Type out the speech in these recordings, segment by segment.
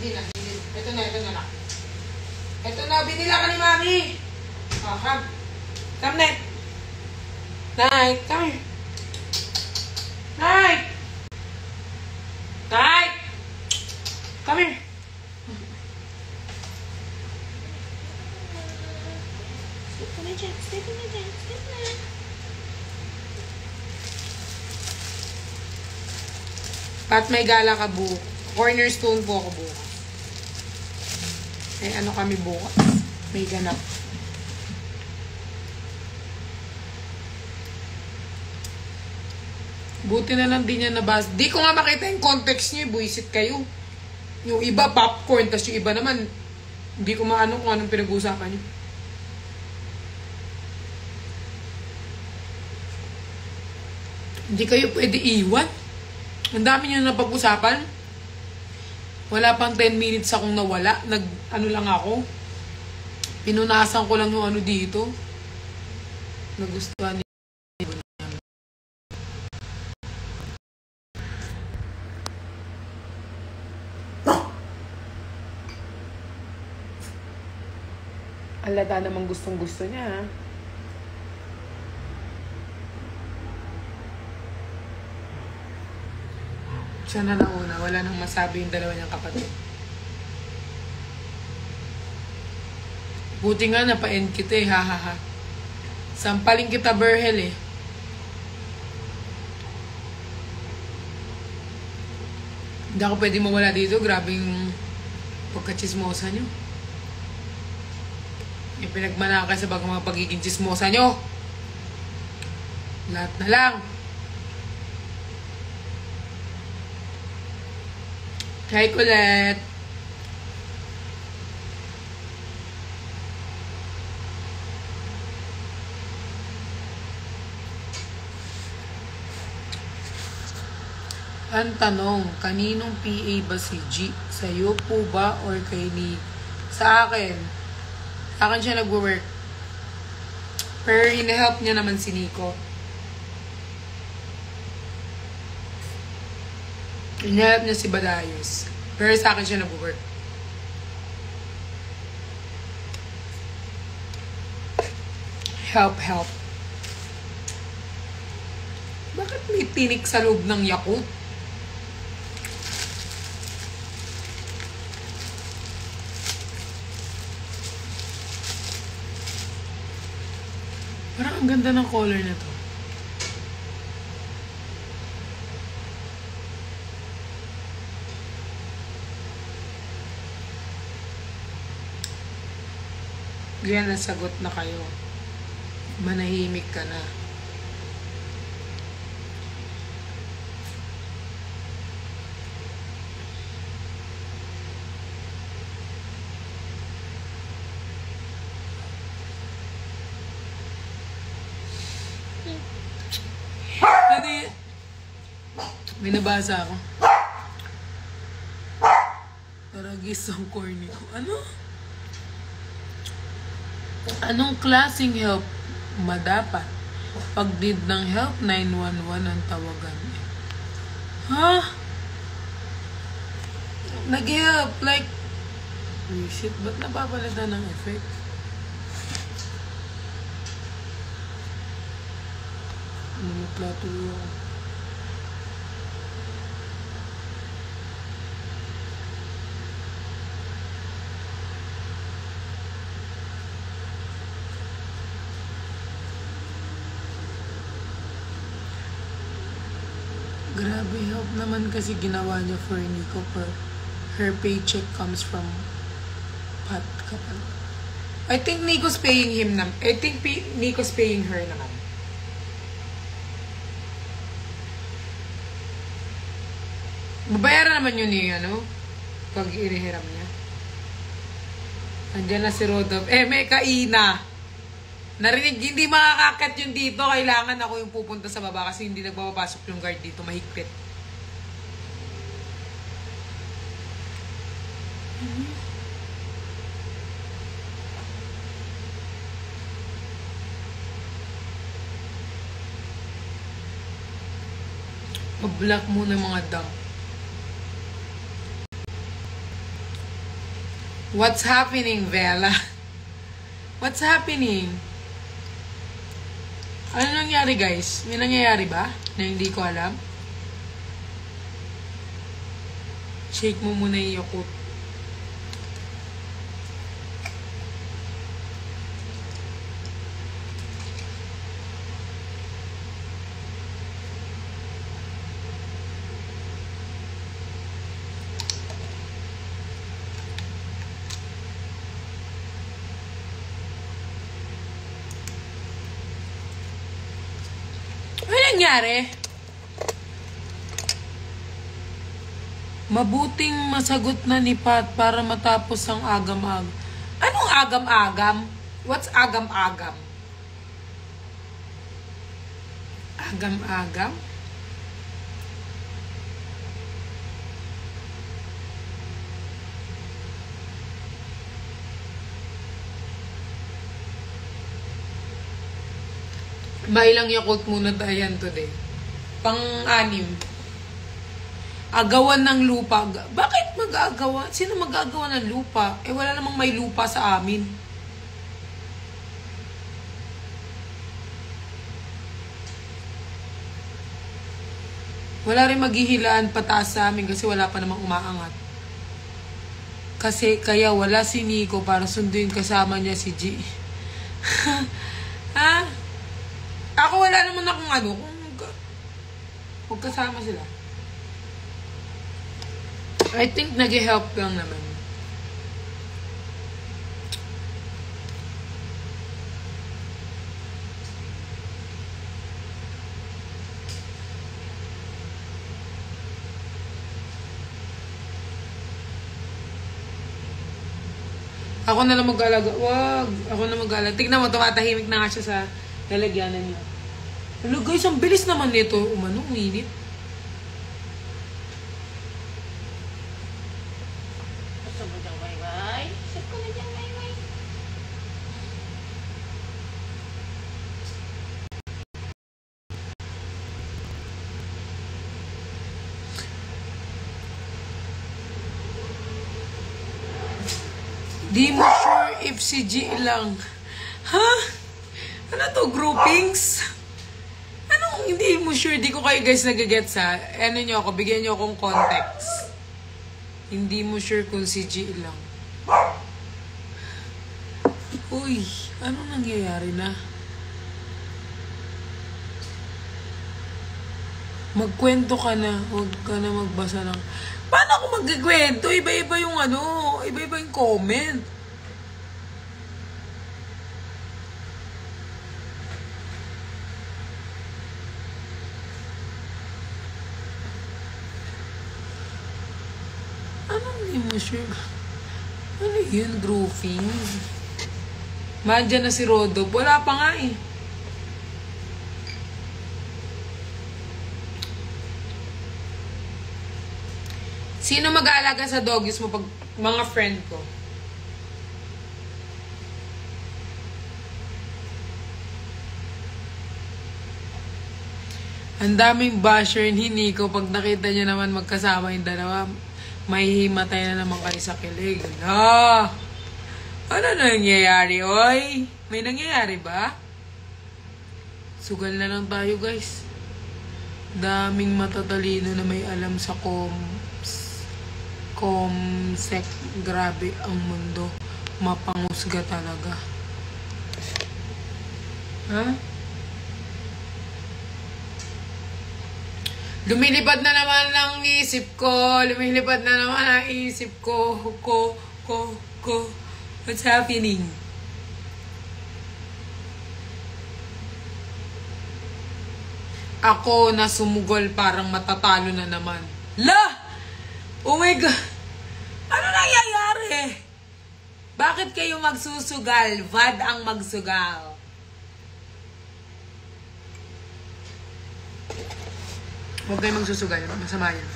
Hindi na. Ito na lang. Ito na, binila ka ni Mami. Oh, come. Come, Night. Night, come here. Night. Night. Come here. Sleep na dyan, sleep na dyan, sleep na. Pat may gala ka bukas. Cornerstone po ako bukas. Eh, ano kami bukas? May ganap. Buti na lang din niya nabasa. Di ko nga makita yung context niyo. Buisit kayo. Yung iba popcorn, tas yung iba naman, hindi ko maano kung anong pinag-uusapan niyo. Hindi kayo pwede iwan. Ang dami niyo napag-usapan. Wala pang 10 minutes akong nawala. Ano lang ako. Pinunasan ko lang yung ano dito. Nagustuhan niya. Alata namang gustong-gusto niya, ha? Siya na nauna. Wala nang masabi yung dalawa niyang kapatid. Buti nga napa-end kita eh, ha. Sampaling kita, Berhel eh. Hindi ako pwede mawala dito. Grabe yung pagka-chismosa niyo. Yung pinagmanakay sa mga pagiging chismosa nyo. Lahat na lang. Hi, Colette. Ang tanong, kaninong PA ba si G? Sa'yo po ba or kay Nick? Sa akin. Sa akin siya nag-work. Pero ina-help niya naman si Nico. Ina-help niya si Badayos. Pero sa akin siya nag-work. Help. Bakit may tinik sa loob ng Yakult? Parang ang ganda ng color na to. Yan, nasagot na kayo. Manahimik ka na. May nabasa ako. Taragis ang corny ko. Ano? Anong klaseng help madapat? Pag need ng help, 911 ang tawagan. Ha? Nag-help. Like, shit, ba't napapalitan ng effect? Plato yun. Grabe, help naman kasi ginawa niya for Nico. Her paycheck comes from Pat Kapal. I think Nico's paying him naman. I think Nico's paying her naman. Babayaran naman yun eh, ano? Pag inihiram niya. Andiyan na si Rodolph. May kaina. Narinig, hindi makakakat yun dito. Kailangan ako yung pupunta sa baba kasi hindi nagpapasok yung guard dito. Mahigpit. Mag-block muna mga dump. What's happening, Bella? What's happening? Ano nangyari, guys? May nangyayari ba na hindi ko alam? Shake mo muna yung Yakult. Ano nangyari? Mabuting masagot na ni Pat para matapos ang agam-agam. Anong agam-agam? What's agam-agam? Agam-agam? Mailang Yakult muna tayo yan today. Pang-anim. Agawan ng lupa. Bakit mag-agawa? Sino mag-agawa ng lupa? Eh wala namang may lupa sa amin. Wala rin maghihilaan pataas sa amin kasi wala pa namang umaangat. Kasi kaya wala si Nico para sunduin kasama niya si G. Ha? Ako wala naman akong ano. Kung kasama sila. I think nag-help lang naman. Ako na lang mag-alaga. Wag. Ako na mag-alaga. Tignan mo, tumatahimik na nga siya sa lalagyanan niya. Hello guys, ang bilis naman nito. Umanong minute. Gusto mo dyan, Wayway? Sip ko na dyan, Wayway. Di mo sure if si G lang. Ha? Ano to, groupings? Anong hindi mo sure? Di ko kayo guys nagagets ha. Ano nyo ako, bigyan nyo akong context. Hindi mo sure kung si G lang. Uy, anong nangyayari na? Magkwento ka na. Huwag ka na magbasa ng... Paano ako magkikwento? Iba-iba yung ano. Iba-iba yung comment. Anong hindi mo sure? Ano yun, grouping? Mandyan na si Rodo. Wala pa nga eh. Sino mag-aalaga sa doggies mo pag mga friend ko? Ang daming basher ni Nico. Pag nakita niya naman magkasama yung dalawa, may himatay na naman kayo sa kilig. Ano? Ano nangyayari, oy? May nangyayari ba? Sugal na lang tayo, guys. Daming matatalino na may alam sa Comsec. Grabe ang mundo. Mapangusga talaga. Ha? Lumilipad na naman ang isip ko. Lumilipad na naman ang isip ko. What's happening? Ako na sumugol parang matatalo na naman. La! Oh my God! Ano nangyayari? Bakit kayo magsusugal? Vad ang magsugal. Huwag kayo magsusugal. Masama yan.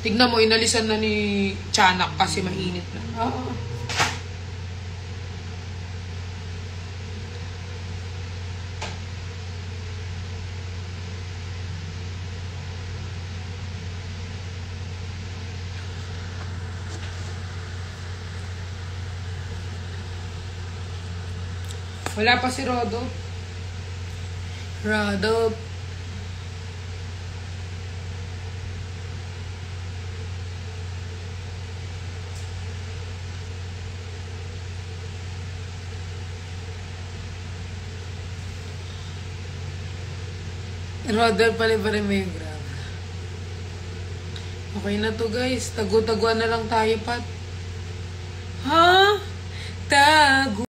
Tignan mo, inalisan na ni Tiyanak kasi mainit na. Oo. Wala pa si Rodo. Rodo. Rodo pala pa rin may grab. Okay na to guys. Tago-taguan na lang tayo, Pat. Ha? Tago.